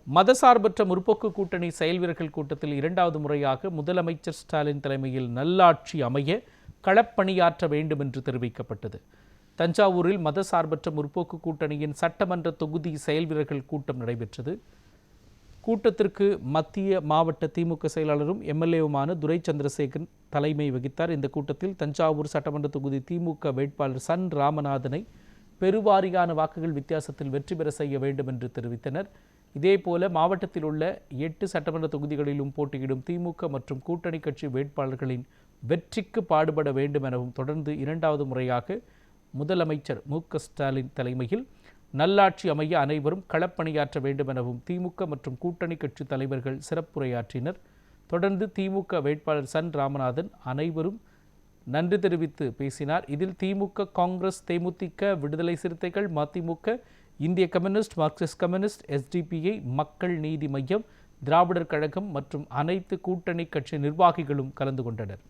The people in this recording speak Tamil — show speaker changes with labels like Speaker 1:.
Speaker 1: மதசார்பற்ற முற்போக்கு கூட்டணி செயல் வீரர்கள் கூட்டத்தில் இரண்டாவது முறையாக முதலமைச்சர் ஸ்டாலின் தலைமையில் நல்லாட்சி அமைய களப்பணியாற்ற வேண்டும் என்று தெரிவிக்கப்பட்டது. தஞ்சாவூரில் மதசார்பற்ற முற்போக்கு கூட்டணியின் சட்டமன்ற தொகுதி செயல் வீரர்கள் கூட்டம் நடைபெற்றது. கூட்டத்திற்கு மத்திய மாவட்ட திமுக செயலாளரும் எம்எல்ஏவுமான துரை சந்திரசேகரன் தலைமை வகித்தார். இந்த கூட்டத்தில் தஞ்சாவூர் சட்டமன்ற தொகுதி திமுக வேட்பாளர் சன் ராமநாதனை பெருவாரியான வாக்குகள் வித்தியாசத்தில் வெற்றி பெற செய்ய வேண்டும் என்று தெரிவித்தனர். இதேபோல மாவட்டத்தில் உள்ள 8 சட்டமன்ற தொகுதிகளிலும் போட்டியிடும் திமுக மற்றும் கூட்டணி கட்சி வேட்பாளர்களின் வெற்றிக்கு பாடுபட வேண்டும் எனவும் தொடர்ந்து இரண்டாவது முறையாக முதலமைச்சர் மு.க.ஸ்டாலின் தலைமையில் நல்லாட்சி அமைய அனைவரும் களப்பணியாற்ற வேண்டும் எனவும் திமுக மற்றும் கூட்டணி கட்சி தலைவர்கள் சிறப்புரையாற்றினர். தொடர்ந்து திமுக வேட்பாளர் சன் ராமநாதன் அனைவரும் நன்றி தெரிவித்து பேசினார். இதில் திமுக, காங்கிரஸ், தேமுதிக, விடுதலை சிறுத்தைகள், மதிமுக, இந்திய கம்யூனிஸ்ட், மார்க்சிஸ்ட் கம்யூனிஸ்ட், எஸ்டிபிஐ, மக்கள் நீதி மய்யம், திராவிடர் கழகம் மற்றும் அனைத்து கூட்டணி கட்சி நிர்வாகிகளும் கலந்து கொண்டனர்.